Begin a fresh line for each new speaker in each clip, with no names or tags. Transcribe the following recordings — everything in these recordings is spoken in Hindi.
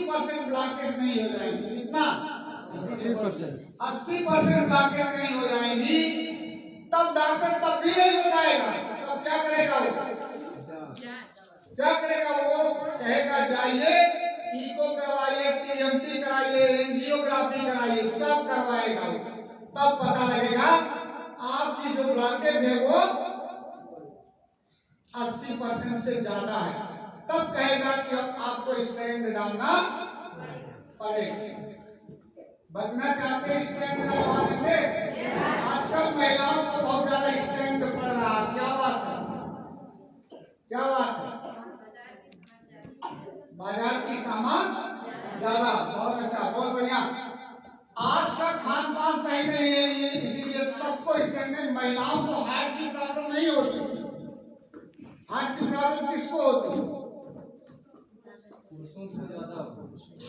80% ब्लॉकेज नहीं हो जाएगी। कितना?
80%
ब्लॉकेज नहीं हो जाएगी, तब डॉक्टर तब भी नहीं बताएगा। तब क्या करेगा वो? क्या करेगा वो? कहेगा जाइए इको करवाइए, टीएमटी कराइए, एंजियोग्राफी कराइए, सब करवाएगा। तब पता लगेगा आपकी जो ब्लॉकेज है वो 80% से ज्यादा है। तब कहेगा कि अब आपको स्टेंट डालना पड़ेगा। बचना चाहते हैं स्टेंट डलवाने से? आजकल महिलाओं को बहुत ज्यादा स्टेंट पड़ रहा है। क्या बात है? क्या बात है? बाजार की सामान ज्यादा। बहुत अच्छा, बहुत बढ़िया। आज का खान पान सही नहीं है, ये इसीलिए सबको स्टेंट। महिलाओं को हार्ट की प्रॉब्लम नहीं होती। हार्ट की प्रॉब्लम किसको होती है?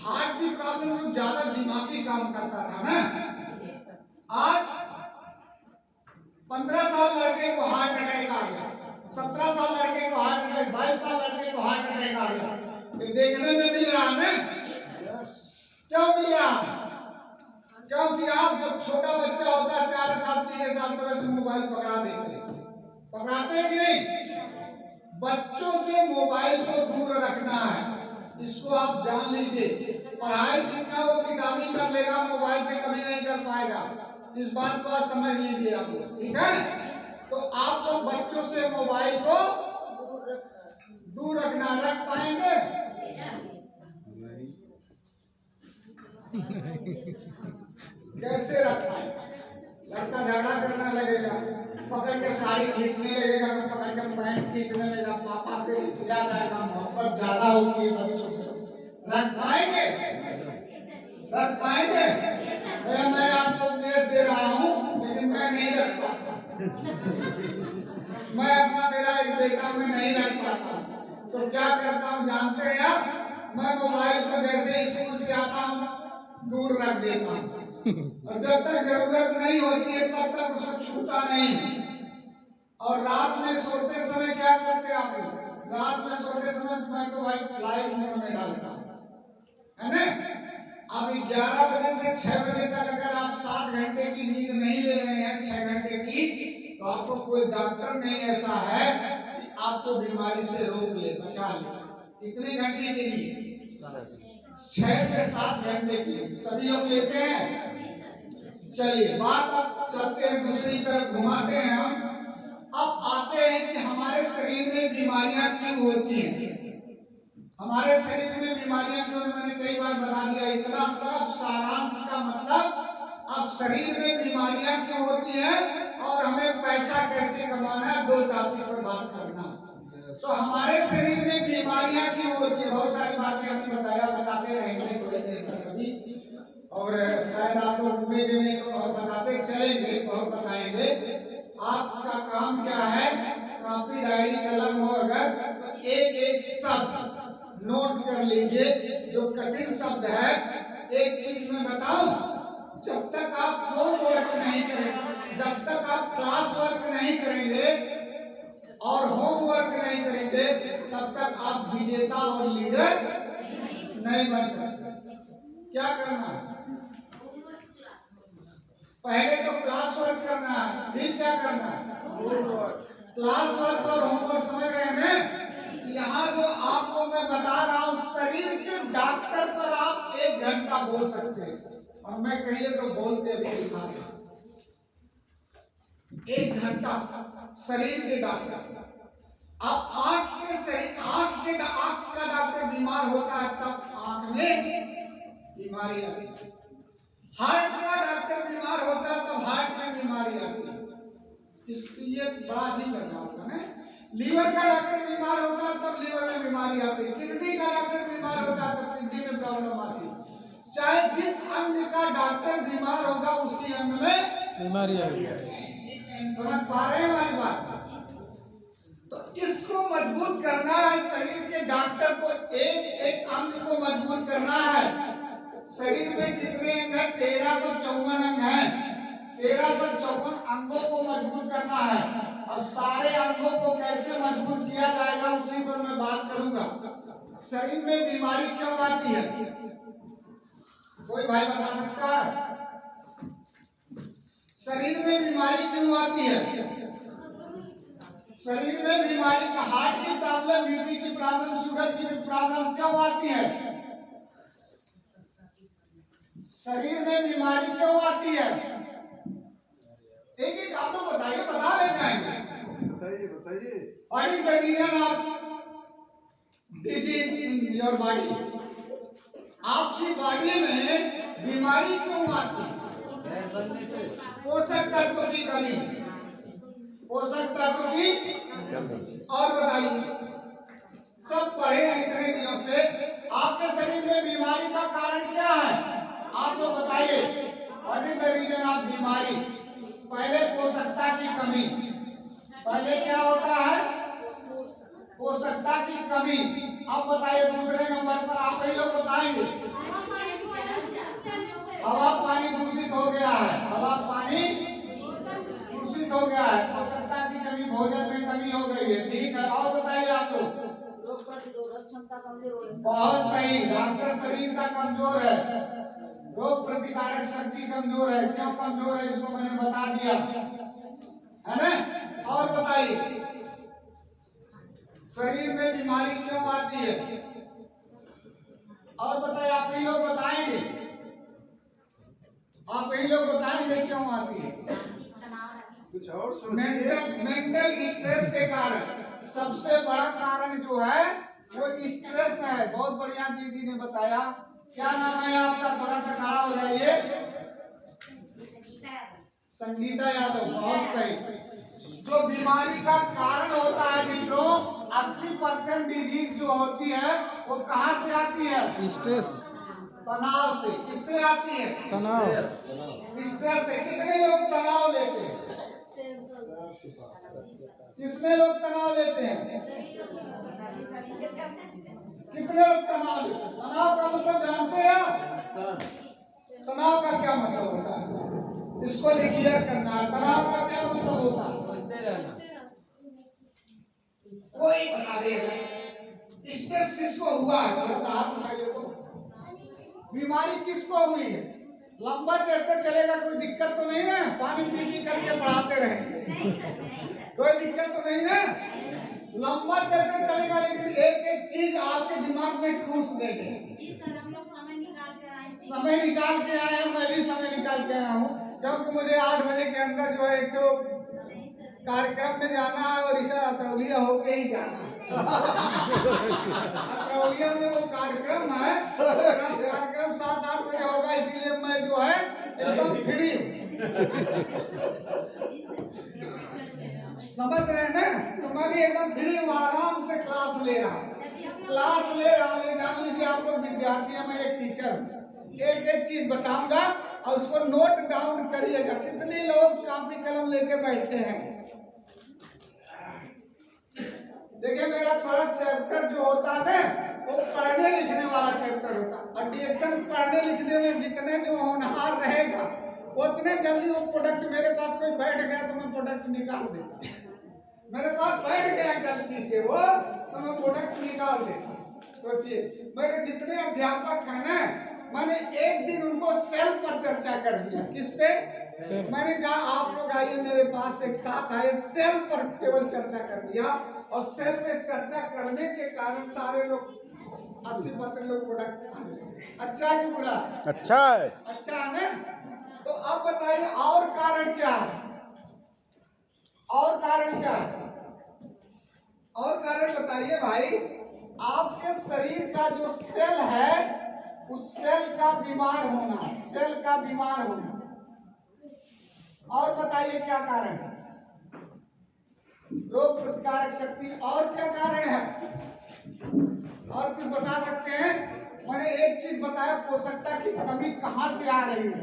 हार्ट की प्रॉब्लम में ज्यादा दिमागी काम करता था ना। आज 15 साल लड़के को हार्ट अटैक आ गया, 17 साल लड़के को हार्ट अटैक, 22 साल लड़के को हार्ट अटैक आ गया। ये देखने में मिल रहा है ना? क्यों मिल रहा है? क्योंकि आप जब छोटा बच्चा होता है 4 साल 3 साल तो ऐसे मोबाइल पकड़ा देते हैं। पकड़ाते हैं कि नहीं? बच्चों से मोबाइल को दूर रखना है, इसको आप जान लीजिए। पढ़ाई जितना वो किताबी कर लेगा, मोबाइल से कभी नहीं कर पाएगा। इस बात को आप समझ लीजिए आप लोग, ठीक है? तो आप लोग बच्चों से मोबाइल को दूर रखना। रख पाएंगे? कैसे रख पाएंगे? लड़का झगड़ा करने लगेगा, पकड़ के साड़ी खींचने लगेगा, पकड़ के पैंट खींचने लगेगा, पापा से रिश्ता जाएगा, मोहब्बत ज्यादा होती है बच्चों से। रख पाएंगे? रख पाएंगे? मैं आपको उपदेश दे रहा हूँ, लेकिन मैं नहीं रख पाता। मैं अपना मेरा एक बेटा में नहीं रख पाता। तो क्या करता हूँ जानते हैं आप? मैं मोबाइल को जैसे स्कूल से आता हूँ दूर रख देता हूँ, और जब तक जरूरत नहीं होती है तब तक उसको छूता नहीं। और रात में सोते समय क्या करते आप लोग? रात में सोते समय मैं तो भाई फ्लाइट मोड में डालता हूँ, है ना? अब 11 बजे से 6 बजे तक अगर आप 7 घंटे की नींद नहीं ले रहे हैं, 6 घंटे की, तो आपको कोई डॉक्टर नहीं ऐसा है कि आपको बीमारी से रोक ले, बचा ले। कितने घंटे के लिए? 6 से 7 घंटे की सभी लोग लेते हैं। चलिए बात चलते हैं दूसरी तरफ, घुमाते हैं हम। अब आते हैं कि हमारे शरीर में बीमारियां क्यों होती हैं। हमारे शरीर में बीमारियां क्यों? मैंने कई बार बता दिया। इतना सब सारांश का मतलब अब शरीर में बीमारियां क्यों होती हैं और हमें पैसा कैसे कमाना है, 2 टॉपिक पर बात करना। तो हमारे शरीर में बीमारियां क्यों होती है? बहुत सारी बातें हमने बताते रहेंगे थोड़ी देर तक अभी, और शायद आप लोग उम्मीद नहीं तो और बताते चलेंगे, बहुत बताएंगे। आपका काम क्या है? कॉपी डायरी कलम हो अगर तो एक एक शब्द नोट कर लीजिए। जो कठिन शब्द है, एक चीज मैं बताऊं, जब तक आप होमवर्क नहीं करेंगे, जब तक आप क्लास वर्क नहीं करेंगे और होमवर्क नहीं करेंगे, तब तक आप विजेता और लीडर नहीं बन सकते। क्या करना है? पहले तो क्लास वर्क करना है, फिर क्या करना है? होमवर्क। क्लास वर्क और होमवर्क समझ रहे हैं ना? यहाँ जो आपको मैं बता रहा हूँ, शरीर के डॉक्टर पर आप 1 घंटा बोल सकते हैं, और मैं कहिए तो बोलते भी दिखाते। 1 घंटा शरीर के डॉक्टर। अब आंख का डॉक्टर बीमार होता है तब आंख में बीमारी आती है। हार्ट का डॉक्टर बीमार होता है तब हार्ट में बीमारी आती है। इसलिए बड़ा ही करना होगा ना। लीवर का डॉक्टर बीमार होता है तब लीवर में बीमारी आती है। किडनी का डॉक्टर बीमार होता है तब किडनी में प्रॉब्लम आती है। चाहे जिस अंग का डॉक्टर बीमार होगा उसी अंग में
बीमारी आ गई।
समझ पा रहे हैं हमारी बात? तो इसको मजबूत करना है। शरीर के डॉक्टर को एक एक अंग को मजबूत करना है। शरीर में कितने अंग है? 1354 अंग है। 1354 अंगों को मजबूत करना है, और सारे अंगों को कैसे मजबूत किया जाएगा उसी पर मैं बात करूंगा। शरीर में बीमारी क्यों आती है? कोई भाई बता सकता है? शरीर में बीमारी क्यों आती है? शरीर में बीमारी का हार्ट की प्रॉब्लम, बीपी की प्रॉब्लम, शुगर की प्रॉब्लम क्यों आती है? शरीर में बीमारी क्यों आती है? एक एक आप लोग बताइए, बता ले जाएंगे।
बताइए बताइए।
What is the reason of disease in your body? आपकी बॉडी में बीमारी क्यों आती है? पोषक तत्व की कमी, पोषक तत्व की। और बताइए, सब पढ़े हैं इतने दिनों से, आपके शरीर में बीमारी का कारण क्या है? आप लोग बताइए, what is the reason of बीमारी? पहले पोषकता की कमी। पहले क्या होता है? पोषकता की कमी। अब बताइए दूसरे नंबर पर, आप ही लोग बताएंगे। हवा पानी दूषित हो गया है, हवा पानी दूषित हो गया है, पोषकता की कमी, भोजन में कमी हो गई है। ठीक है, और बताइए आप लोग। बहुत सही, डॉक्टर शरीर का कमजोर है, रोग प्रतिकारक शक्ति कमजोर है। क्यों कमजोर है इसको मैंने बता दिया है ना। और बताइए, शरीर में बीमारी क्यों आती है? और बताइए, आप ही लोग बताएंगे, आप ही लोग बताएंगे क्यों आती है?
कुछ और सोचिए।
मेंटल स्ट्रेस के कारण। सबसे बड़ा कारण जो है वो स्ट्रेस है। बहुत बढ़िया दीदी ने बताया। क्या नाम है आपका? थोड़ा सा खड़ा हो जाइए। संगीता यादव, बहुत सही। जो बीमारी का कारण होता है मित्रों, 80% डिजीज जो होती है वो कहाँ से आती है?
स्ट्रेस,
तनाव से। किससे आती है?
तनाव,
स्ट्रेस से। कितने लोग तनाव लेते हैं? कितने लोग तनाव लेते हैं? कितने लोग तनाव लेते हैं? तनाव का मतलब जानते हैं? तनाव का क्या मतलब होता है? इसको क्लियर करना है। तनाव का क्या मतलब होता है? कोई बता देगा। स्ट्रेस किसको हुआ है? थोड़ा सा हाथ उठाइए तो। बीमारी किसको हुई है? लंबा चैप्टर चलेगा, कोई दिक्कत तो नहीं ना? पानी पी करके पढ़ाते रहेंगे, कोई दिक्कत तो नहीं ना? लंबा चैप्टर चलेगा, लेकिन एक एक चीज आपके दिमाग में ठूस देंगे। समय निकाल के आए हैं, मैं भी समय निकाल के आया हूँ, क्योंकि मुझे 8 बजे के अंदर जो है एक तो कार्यक्रम में जाना है और इसे अतरौलिया होके ही जाना है। अतरौलिया में वो कार्यक्रम है, कार्यक्रम 7-8 बजे होगा, इसीलिए मैं जो है एकदम फ्री हूँ। समझ रहे हैं ना? तो मैं भी एकदम फ्री हूँ, आराम से क्लास ले रहा हूँ। जान लीजिए आप लोग विद्यार्थी हैं, मैं एक टीचर हूँ। एक एक चीज बताऊंगा और उसको नोट डाउन करिएगा। कितने लोग कॉपी कलम लेके बैठे हैं? देखिए, मेरा थोड़ा चैप्टर जो होता है ना, वो पढ़ने लिखने वाला चैप्टर होता है। और डिएक्शन पढ़ने लिखने में जितने जो होनहार रहेगा, उतने जल्दी वो प्रोडक्ट, मेरे पास कोई बैठ गया तो मैं प्रोडक्ट निकाल देता। मेरे पास बैठ गया गलती से वो, तो मैं प्रोडक्ट निकाल देता। सोचिए, मेरे जितने अध्यापक हैं ना, मैंने एक दिन उनको सेल पर चर्चा कर दिया। किस पे? मैंने कहा आप लोग आइए मेरे पास, एक साथ आए, सेल पर केवल चर्चा कर दिया। और सेल पे चर्चा करने के कारण सारे लोग 80% लोग प्रोडक्ट। अच्छा कि बुरा?
अच्छा है।
अच्छा है ना? तो अब बताइए और कारण क्या है? और कारण क्या है? और कारण बताइए भाई। आपके शरीर का जो सेल है, उस सेल का बीमार होना, सेल का बीमार होना। और बताइए क्या कारण है? रोग प्रतिकारक शक्ति। और क्या कारण है? और कुछ बता सकते हैं? मैंने एक चीज बताया, पोषकता की कमी कहाँ से आ रही है।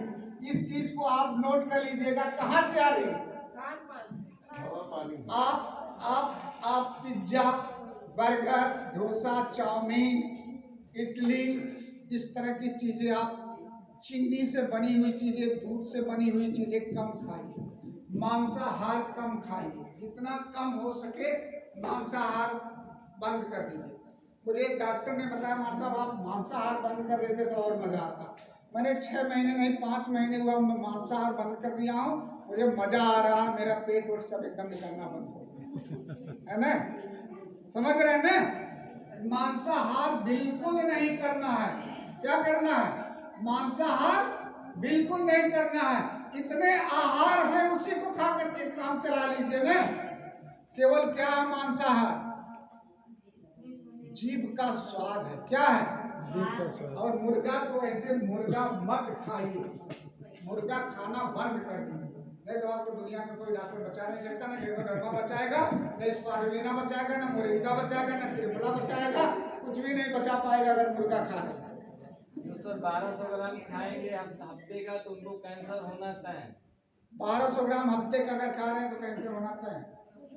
इस चीज को आप नोट कर लीजिएगा, कहाँ से आ रही है? आप pizza, burger, dosa, chowmein, idli, इस तरह की चीजें, आप चीनी से बनी हुई चीजें, दूध से बनी हुई चीजें कम खाइए। मांसाहार कम खाइए, जितना कम हो सके मांसाहार बंद कर दीजिए। मुझे एक डॉक्टर ने बताया मान साहब आप मांसाहार बंद कर देते तो और मजा आता। मैंने 6 महीने नहीं 5 महीने हुआ मैं मांसाहार बंद कर दिया हूँ, मुझे मजा आ रहा, मेरा पेट वोट सब एकदम निकलना बंद हो गया है ना। समझ रहे हैं ना, मांसाहार बिल्कुल नहीं करना है। क्या करना है? मांसाहार बिल्कुल नहीं करना है। इतने आहार है उसी को खा करके काम चला लीजिए ना। केवल क्या है मांसाहार? जीभ का स्वाद है। क्या है? जीभ का स्वाद। और मुर्गा तो ऐसे मुर्गा मत खाइए, मुर्गा खाना बंद कर दीजिए, नहीं तो आपको दुनिया का कोई डॉक्टर बचा नहीं सकता। ना गिरोधर्मा बचाएगा, न स्पारुलिना बचाएगा, न मोरिंगा बचाएगा, न त्रिफला बचाएगा, कुछ भी नहीं बचा पाएगा अगर मुर्गा खा ले।
तो सर 1200 ग्राम खाएंगे हफ्ते का तो उनको कैंसर होना तय।
1200 ग्राम हफ्ते का अगर खा रहे हैं तो कैंसर होना तय।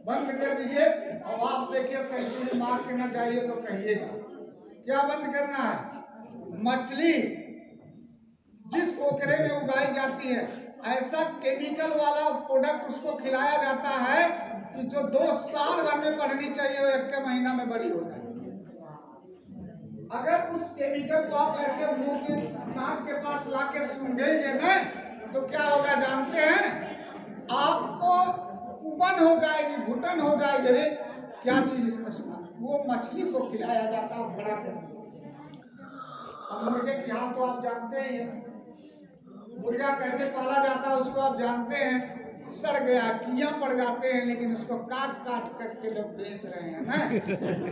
बंद कर दीजिए। और आप देखिए सेंचुरी मार के ना जाइए तो कहिएगा। क्या बंद करना है? मछली जिस पोखरे में उगाई जाती है ऐसा केमिकल वाला प्रोडक्ट उसको खिलाया जाता है कि जो 2 साल भर में बढ़नी चाहिए वो 1 महीना में बड़ी हो जाए। अगर उस केमिकल को आप ऐसे मुंह के नाक के पास लाके सूंघेंगे ना तो क्या होगा जानते हैं? आपको उबन हो जाएगी, घुटन हो जाएगी। रे क्या चीज इसमें सुना? वो मछली को खिलाया जाता है बड़ा कर। अब मुर्गे की हाल तो आप जानते ही हैं, मुर्गा कैसे पाला जाता है उसको आप जानते हैं। सड़ गया, कीड़ा पड़ जाते हैं, लेकिन उसको काट काट करके लोग बेच रहे हैं ना।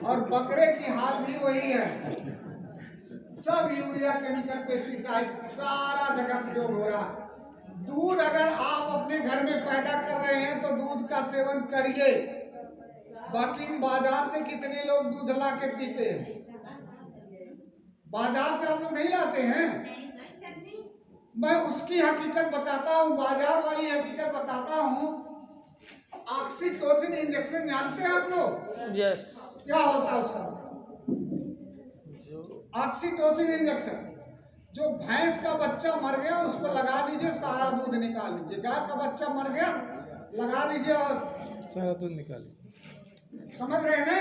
और बकरे की हाल भी वही है। सब यूरिया केमिकल पेस्टिसाइड सारा जगह प्रयोग हो रहा है। दूध अगर आप अपने घर में पैदा कर रहे हैं तो दूध का सेवन करिए। बाकी बाजार से कितने लोग दूध ला के पीते हैं? बाजार से आप लोग नहीं लाते हैं। मैं उसकी हकीकत बताता हूँ, बाजार वाली हकीकत बताता हूँ। ऑक्सीटोसिन इंजेक्शन जानते हैं आप लोग?
यस।
क्या होता है उसका? ऑक्सीटोसिन इंजेक्शन जो भैंस का बच्चा मर गया उसको लगा दीजिए, सारा दूध निकाल लीजिए। गाय का बच्चा मर गया लगा दीजिए और
सारा दूध निकाल लीजिए।
समझ रहे हैं ना?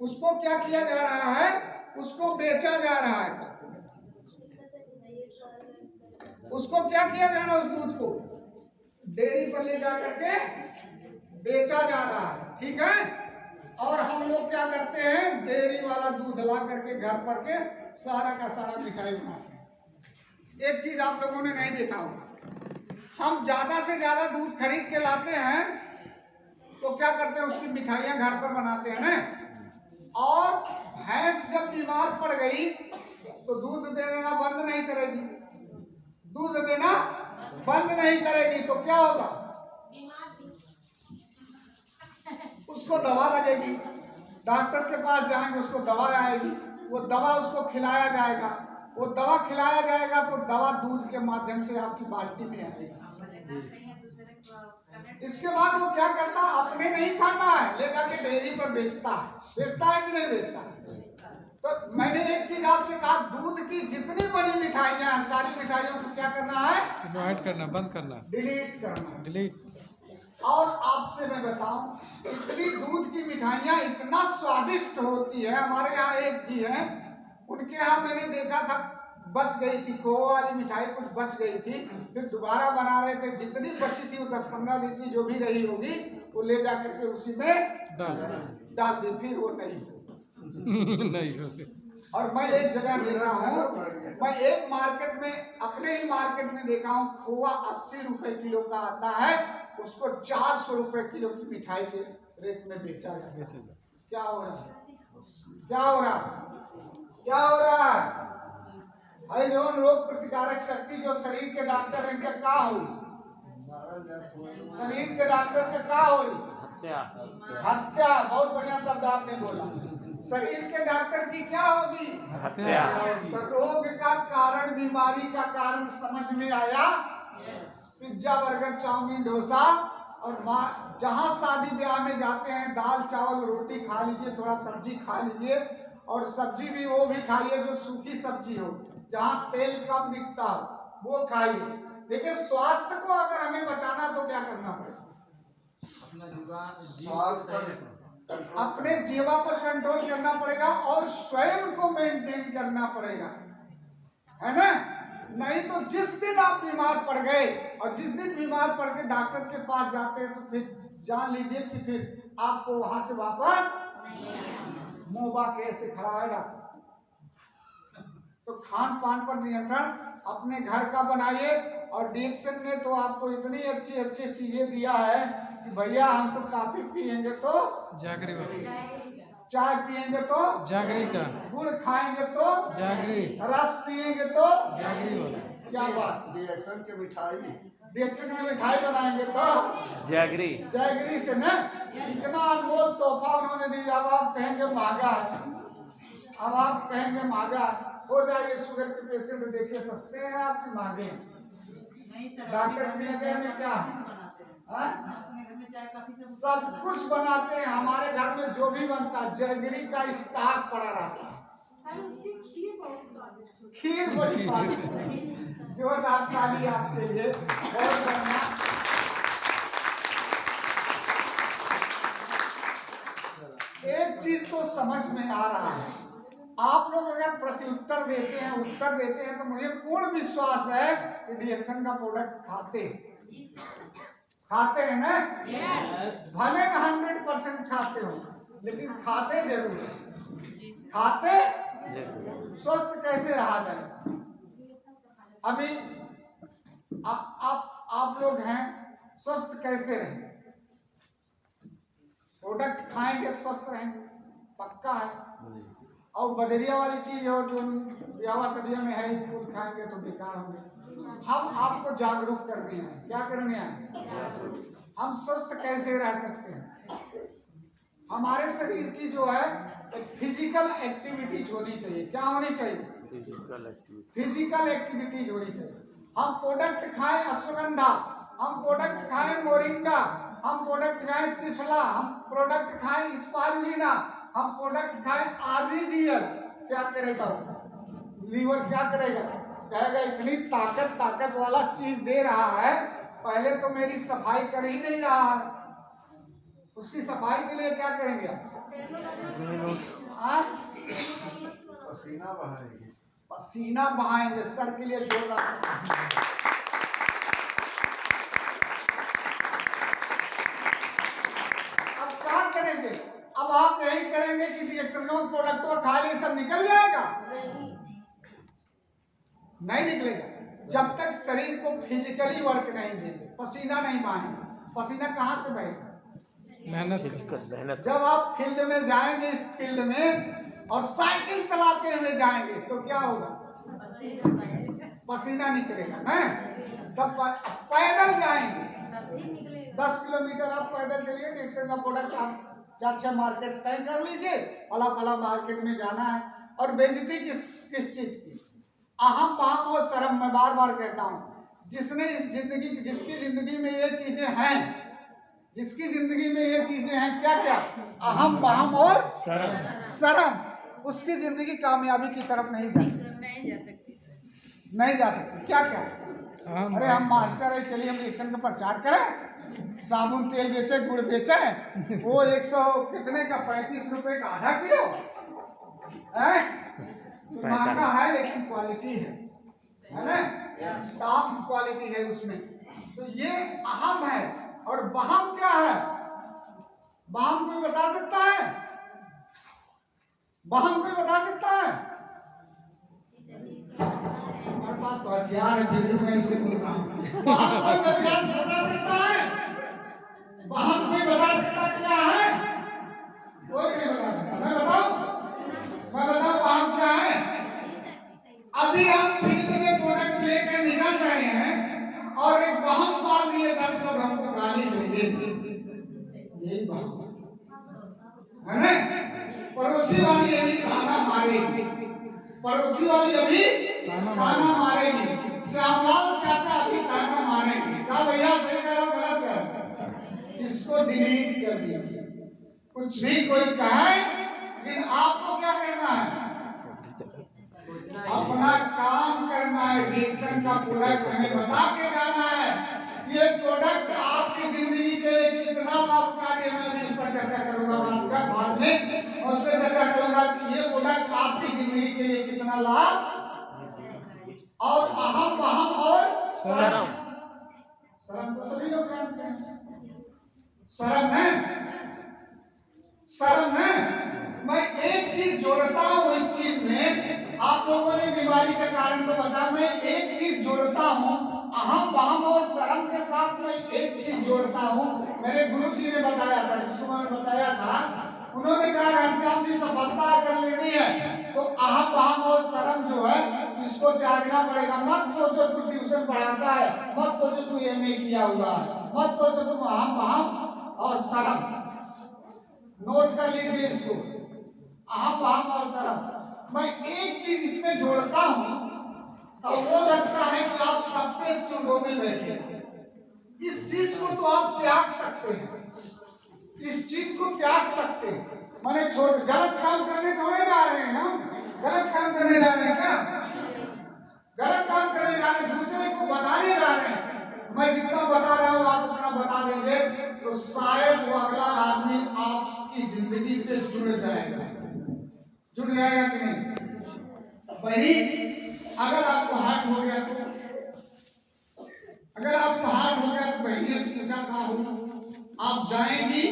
उसको क्या किया जा रहा है? उसको बेचा जा रहा है। उसको क्या किया जा रहा है? उस दूध को डेयरी पर ले जा करके बेचा जा रहा है। ठीक है। और हम लोग क्या करते हैं? डेयरी वाला दूध ला करके घर पर के सारा का सारा मिठाई बनाते हैं। एक चीज आप लोगों ने नहीं देखा होगा, हम ज्यादा से ज्यादा दूध खरीद के लाते हैं तो क्या करते हैं? उसकी मिठाइयां घर पर बनाते हैं ना। और भैंस जब बीमार पड़ गई तो दूध देना बंद नहीं करेगी। दूध देना बंद नहीं करेगी तो क्या होगा? उसको दवा लगेगी, डॉक्टर के पास जाएंगे, उसको दवा आएगी, वो दवा उसको खिलाया जाएगा। वो दवा खिलाया जाएगा तो दवा दूध के माध्यम से आपकी बाल्टी में आएगी। इसके बाद वो क्या करता? अपने नहीं खाता है, ले जाके डेयरी पर बेचता है। बेचता है कि नहीं बेचता? तो मैंने एक चीज आपसे कहा, दूध की जितनी बनी मिठाइयां हैं सारी मिठाइयों को क्या करना है?
अवॉइड करना, बंद करना,
डिलीट करना।
डिलीट।
और आपसे मैं बताऊं, इतनी दूध की मिठाइयां इतना स्वादिष्ट होती है। हमारे यहाँ एक जी है, उनके यहाँ मैंने देखा था बच गई थी खोआ वाली मिठाई, कुछ बच गई थी, फिर दोबारा बना रहे थे। जितनी बची थी वो 10-15 दिन की जो भी रही होगी वो ले जा करके उसी में डाल दी, फिर वो नहीं
होती।
और मैं एक जगह देखा हूँ, मैं एक मार्केट में, अपने ही मार्केट में देखा हूँ, खोआ 80 रुपए किलो का आता है, उसको 400 रुपए किलो की मिठाई के रेट में बेचा जाता है। क्या हो रहा है? क्या हो रहा है? क्या हो रहा है? अरे जो रोग प्रतिकारक शक्ति जो शरीर के डॉक्टर हैं क्या का हो? शरीर के डॉक्टर के का हो? हत्या। बहुत बढ़िया शब्द आपने बोला। शरीर के डॉक्टर की क्या होगी? हत्या। तो रोग का कारण, बीमारी का कारण समझ में आया? Pizza, burger, chowmein, dosa. और जहाँ शादी ब्याह में जाते हैं दाल चावल रोटी खा लीजिए, थोड़ा सब्जी खा लीजिए, और सब्जी भी वो भी खाइए जो सूखी सब्जी हो, जहाँ तेल कम दिखता हो वो खाइए। देखिए स्वास्थ्य को अगर हमें बचाना तो क्या करना पड़ेगा?
अपना जुबान
स्वाद पर
अपने जीवा पर कंट्रोल करना पड़ेगा और स्वयं को मेंटेन करना पड़ेगा, है ना। नहीं तो जिस दिन आप बीमार पड़ गए और जिस दिन बीमार पड़ के डॉक्टर के पास जाते हैं तो फिर जान लीजिए कि फिर आपको वहां से वापस मोबा के ऐसे खड़ा है डॉक्टर। तो खान पान पर नियंत्रण अपने घर का बनाइए। और डीएक्शन ने तो आपको इतनी अच्छी अच्छी चीजें दिया है कि भैया हम तो कॉफी पियेंगे तो
जागरी वाला,
चाय पियेंगे तो
जागरी का,
गुड़ खाएंगे तो
जागरी,
रस पियेंगे तो
जागरी वाला,
क्या बात,
रिएक्शन की मिठाई,
डीएक्शन में मिठाई बनाएंगे तो
जैगरी
जयगिरी से न इतना अनमोल तोहफा उन्होंने दिया। अब आप कहेंगे महंगा है, अब आप कहेंगे महंगा है। हो जाइए शुगर के पेशेंट देखिए, सस्ते हैं आपके महंगे हैं। डॉक्टर की नजर में क्या है? सब कुछ बनाते हैं। हमारे घर में जो भी बनता है जयगिरी का स्टॉक पड़ा रहता है। खीर बड़ी स्वादिष्ट है। जो ताली आपके लिए बहुत बढ़िया। एक चीज तो समझ में आ रहा है, आप लोग अगर प्रत्युत्तर देते हैं, उत्तर देते हैं, तो मुझे पूर्ण विश्वास है कि डीएक्शन का प्रोडक्ट खाते हैं ना। भले 100% खाते हो, लेकिन खाते जरूर है। खाते स्वस्थ कैसे रहा जाए। अभी आप लोग हैं, स्वस्थ कैसे रहेंगे? प्रोडक्ट खाएंगे स्वस्थ रहेंगे, पक्का है। और बदरिया वाली चीज हो जो ब्याह सदिया में है, फूल खाएंगे तो बेकार होंगे। हम आपको जागरूक करने हैं। क्या करने आए? हम स्वस्थ कैसे रह सकते हैं? हमारे शरीर की जो है फिजिकल एक्टिविटीज होनी चाहिए। क्या होनी चाहिए? फिजिकल एक्टिविटीज होनी चाहिए। हम प्रोडक्ट खाएं अश्वगंधा, हम प्रोडक्ट खाएं मोरिंगा, हम प्रोडक्ट खाएं त्रिफला, हम प्रोडक्ट खाएं स्पारुलिना, हम प्रोडक्ट खाएं आर्जिजियल। क्या करेगा? लीवर क्या करेगा? कहेगा इतनी ताकत वाला चीज दे रहा है, पहले तो मेरी सफाई कर ही नहीं रहा है। उसकी सफाई के लिए क्या करेंगे आप?
पसीना बहाएंगे,
पसीना बहाएंगे। सर के लिए जोरदार। अब क्या करेंगे? अब आप यही करेंगे कि रिएक्शन का प्रोडक्ट को खा लिए सब निकल जाएगा? नहीं निकलेगा। जब तक शरीर को फिजिकली वर्क नहीं देंगे, पसीना नहीं बहाएंगे। पसीना कहाँ से बहेगा?
मेहनत।
जब आप फील्ड में जाएंगे, इस फील्ड में और साइकिल चलाते हुए जाएंगे तो क्या होगा? पसीना निकलेगा ना। तब पैदल जाएंगे 10 किलोमीटर आप पैदल चलिए। डीएक्शन का प्रोडक्ट आप 4-6 मार्केट तय कर लीजिए, फला मार्केट में जाना है। और बेइज्जती किस चीज की? अहम बहम और शर्म। मैं बार बार कहता हूँ, जिसकी जिंदगी में ये चीजें हैं, जिसकी जिंदगी में ये चीजें हैं, क्या क्या? अहम बहम और शर्म, उसकी जिंदगी कामयाबी की तरफ नहीं जा सकती। क्या क्या? अरे हम मास्टर है, चलिए हम डीएक्शन का प्रचार करें, साबुन तेल बेचे, गुड़ बेचे, वो 100 कितने का 35 रुपए का आधा किलो है। तो महंगा है लेकिन क्वालिटी है ना। टॉप क्वालिटी है उसमें। तो ये अहम है। और बहम क्या है? बहम कोई बता सकता है? बहम कोई बता सकता है? हमारे पास तो हथियार है, फिर मैं इसे बोल रहा हूँ। बहम कोई बता सकता है? बहम कोई बता सकता क्या है? कोई नहीं बता सकता। मैं बताऊं बहम क्या है? अभी हम फील्ड में प्रोडक्ट लेकर निकल रहे हैं और एक बहम पाल दिए, 10 लोग हमको गाली देंगे। यही बहम है ना। पड़ोसी वाली अभी खाना मारेगी, पड़ोसी वाली अभी खाना मारेगी, श्यामलाल चाचा अभी खाना मारेंगे। कहा भैया सही करो गलत करो, इसको डिलीट कर दिया। कुछ भी कोई कहे, लेकिन आपको क्या करना है? अपना काम करना है। डीएक्शन का प्रोडक्ट हमें बता के जाना है ये प्रोडक्ट आपकी जिंदगी के लिए कितना लाभकारी है, मैं इस पर चर्चा करूंगा बाद में। उस पर चर्चा करूंगा कि ये प्रोडक्ट आपकी जिंदगी के लिए कितना लाभ और अहम वहम और शर्म। शर्म तो सभी लोग जानते हैं। शर्म है, शर्म है। मैं एक चीज जोड़ता हूँ इस चीज में, आप लोगों ने बीमारी के कारण को बता, मैं एक चीज जोड़ता हूँ अहम वहम और शर्म के साथ। मैं एक चीज जोड़ता हूँ, मेरे गुरु जी ने बताया था, जिसको मैंने बताया था, उन्होंने कहा घनश्याम जी सफलता अगर लेनी है तो अहम वहम और शर्म जो है इसको त्यागना पड़ेगा। मत सोचो तू ट्यूशन पढ़ाता है, मत सोचो तू एमए किया हुआ है, मत सोचो तुम अहम वहम और शर्म। नोट कर लीजिए इसको, अहम वहम और शर्म। मैं एक चीज इसमें जोड़ता हूँ तो वो लगता है कि आप सबके सुंडों में बैठे। इस चीज को तो आप त्याग सकते हैं, इस चीज को त्याग सकते हैं। माने गलत काम करने थोड़े जा रहे हैं हम, गलत काम करने जा रहे हैं क्या? गलत काम करने जा रहे हैं, दूसरे को बताने जा रहे हैं। मैं जितना बता रहा हूँ आप उतना बता देंगे तो शायद वो अगला आदमी आपकी जिंदगी से जुड़ जाएगा। जुड़ जाएगा कि नहीं? वही अगर आपको हार्ट हो गया तो, अगर आपको हार्ट हो गया तो बहनियों से पूछा कहा हो, आप जाएंगी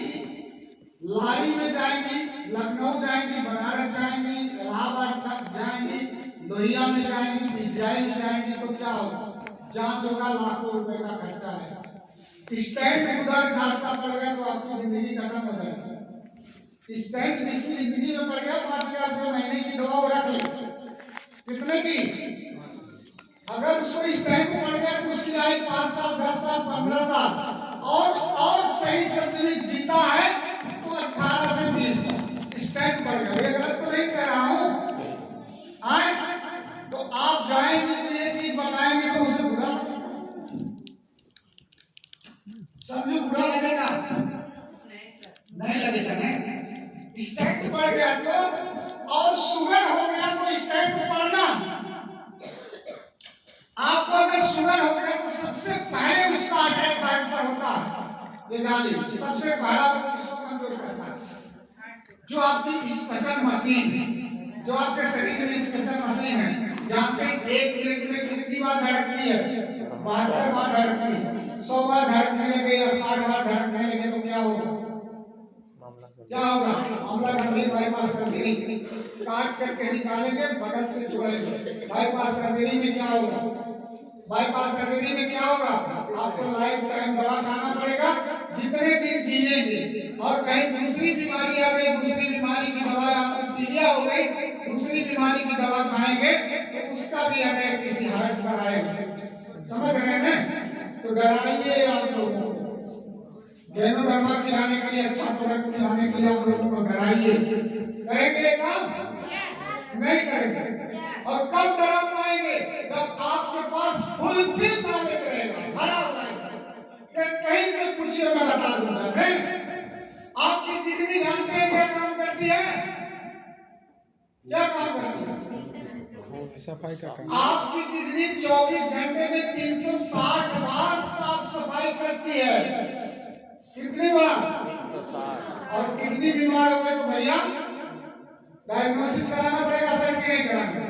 लारी में जाएंगी, लखनऊ जाएंगी, बनारस जाएंगी, इलाहाबाद तक जाएंगी, लोहिया में जाएंगी, पिजियाई में जाएंगी तो क्या होगा? जांच होगा, लाखों रुपए का खर्चा है। स्टैंड उधर रास्ता पड़ गया तो आपकी जिंदगी खत्म हो जाएगी। स्टैंड जिसकी जिंदगी में पड़ गया 5,000 रुपये महीने की दवा रख ले, कितने की? अगर उसको स्टैंड पड़ गया तो उसकी आयु 5 साल, 10 साल, 15 साल और सही संतुलित जीता है तो 18 से 20 स्टैंड पड़ गया। ये गलत तो नहीं कह रहा हूँ। तो आप जाएंगे तो ये चीज बताएंगे तो उसे बुरा समझो, बुरा लगेगा नहीं लगेगा? नहीं, स्टैंड पड़ गया तो, और शुगर हो गया तो स्टैंड पड़ना। आपको अगर शुगर हो गया तो सबसे पहले उसका अटैक हार्ट पर होता है। ये जान लीजिए, सबसे पहला वो किसको कमजोर करता है? जो आपकी स्पेशल मशीन है, जो आपके शरीर में स्पेशल मशीन है। जानते हैं 1 मिनट में कितनी बार धड़कती है? 72 बार धड़कती है। 100 बार धड़कने लगे और 60 बार धड़कने लगे तो क्या होगा? क्या होगा? मामला गंभीर। बाईपास सर्जरी काट करके निकालेंगे, बगल से जोड़ेंगे। बाईपास सर्जरी में क्या होगा? बाईपास सर्जरी में क्या होगा? आपको लाइफ टाइम दवा खाना पड़ेगा, जितने दिन जिएंगे। और कहीं दूसरी बीमारी आ गई, दूसरी बीमारी की दवा आपको पीलिया हो गई, दूसरी बीमारी की दवा खाएंगे तो उसका भी अटैक किसी हार्ट पर आएगा। समझ रहे हैं ना? तो डराइए आप लोगों को, जैनो धर्मा खिलाने के लिए, अच्छा प्रोडक्ट खिलाने के लिए आप लोगों को डराइए। करेंगे काम? नहीं करेंगे। और कब डरा पाएंगे? जब आपके पास फुलफिल नॉलेज रहेगा, भरा हुआ है। कहीं से पूछिए, मैं बता दूंगा। नहीं, आपकी किडनी जानते हैं क्या काम करती है? क्या काम करती है?
सफाई का काम।
आपकी किडनी 24 घंटे में 360 बार साफ सफाई करती है। कितनी बार? और किडनी बीमार हो गए तो भैया डायग्नोसिस कराना पड़ेगा सर कि नहीं कराना?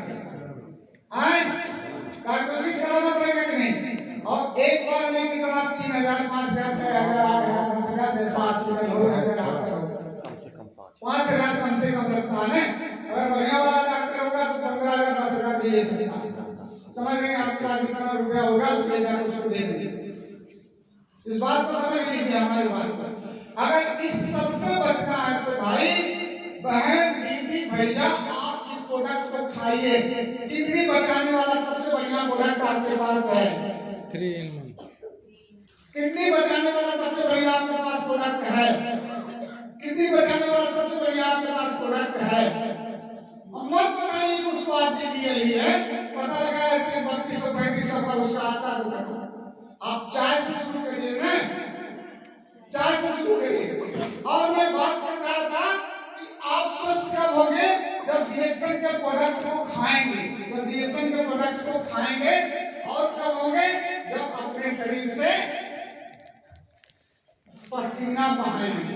डायग्नोसिस कराना पड़ेगा कि नहीं? और एक बार में कितना 3,000, 5,000, 6,000, 8,000, 10,000 जैसा हॉस्पिटल हो ऐसे डॉक्टर होगा। 5,000 कम से कम लगता है। अगर बढ़िया वाला डॉक्टर होगा तो 15,000, 10,000 भी ले सकता है। समझ रहे हैं? आपका कितना रुपया होगा तो ले जाकर उसको दे देंगे। इस बात को समझ लीजिए, हमारी बात को। अगर इस सबसे बचना है तो भाई बहन, दीदी, भैया, आप इस प्रोडक्ट को खाइए। किडनी बचाने वाला सबसे बढ़िया प्रोडक्ट आपके पास है
3 in 1।
किडनी बचाने वाला सबसे बढ़िया आपके पास प्रोडक्ट है। किडनी बचाने वाला सबसे बढ़िया आपके पास प्रोडक्ट है। मत बताइए कि उसको आज दीजिए ही है, पता लगा है कि 3200-3500 का उसका आता है। आप चाय से शुरू करिए ना, चाय से शुरू करिए। और मैं बात कर रहा था कि आप स्वस्थ कब होंगे? जब रिएक्शन के प्रोडक्ट को खाएंगे। जब रिएक्शन के प्रोडक्ट को खाएंगे। और कब होंगे? जब अपने शरीर से पसीना बहाएंगे।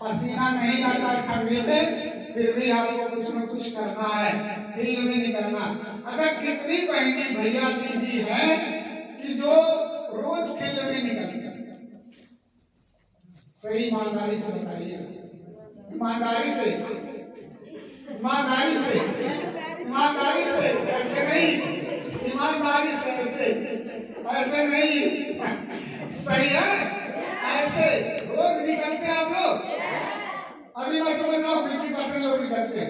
पसीना नहीं आता ठंडी में, फिर भी आपको कुछ न कुछ करना है, फील्ड में निकलना। अच्छा, कितनी बहनें भैया दीदी है कि जो रोज फील्ड में निकलती है? सही ईमानदारी से बताइए, ईमानदारी से, ईमानदारी से, ईमानदारी से, ऐसे नहीं, ईमानदारी से, ऐसे नहीं, सही है, ऐसे रोज निकलते हैं आप लोग। अभी मैं समझ रहा हूँ 50% लोग निकलते हैं।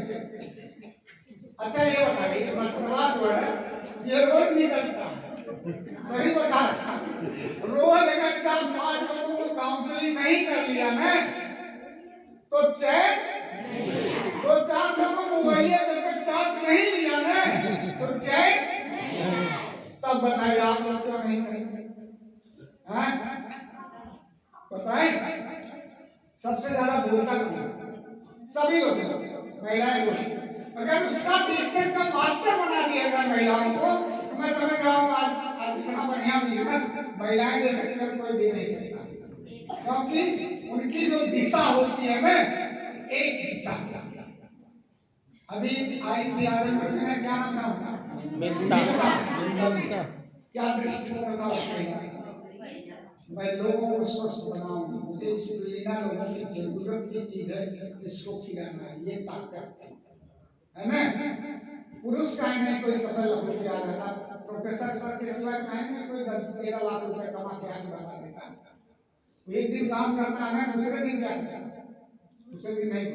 अच्छा ये बताइए, मस्टरवा जो है ये रोज निकलता है, सही बता रहा, रोज अगर 4-5 लोगों को काउंसलिंग नहीं कर लिया मैं तो चैन, तो 4 लोगों को वही करके चार्ट नहीं लिया मैं तो चैन, तब बताइए आप लोग क्यों नहीं करेंगे? बताएं सबसे ज्यादा बोलता कौन? सभी लोग, महिलाएं बोलती। अगर उसका डिक्शन का मास्टर बना दिया जाए महिलाओं को, तो मैं समझ रहा हूँ आज इतना बढ़िया बिजनेस महिलाएं दे सकती है, कोई दे नहीं सकता, क्योंकि उनकी जो दिशा होती है ना, एक दिशा। अभी आई थी आदमपुर में, क्या नाम था? क्या दृष्टिकोण था उसका? मैं लोगों को स्वस्थ बनाऊंगी, मुझे स्पिरुलिना लोगों की जरूरत की चीज है, इसको खिलाना है, ये ताकत है ना। पुरुष का नहीं कोई सफल हो के आ जाता, प्रोफेसर सर के सिवाय कहीं कोई 13 लाख रुपए कमा के आगे बढ़ा देता। एक दिन काम करता है, दूसरे दिन क्या करता, दूसरे दिन नहीं।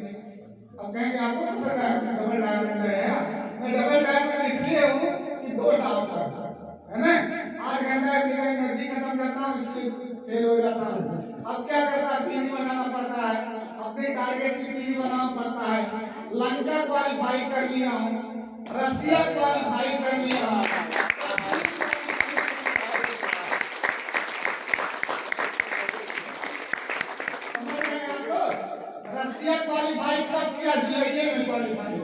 अब कहेंगे आपको तो सर डबल डायमंड है, मैं डबल डायमंड इसलिए हूँ कि 2 डायमंड है ना। 8 घंटा एनर्जी खत्म करता हूँ, इसलिए फेल हो जाता हूँ। अब क्या करता है, पीवी बनाना पड़ता है, अपने टारगेट की पीवी बनाना पड़ता है। लंका क्वालिफाई कर लिया हूँ, रसिया क्वालिफाई कर लिया हूँ, समझ रहे हैं आप लोग? रसिया क्वालिफाई कब किया? जुलाई में क्वालिफाई।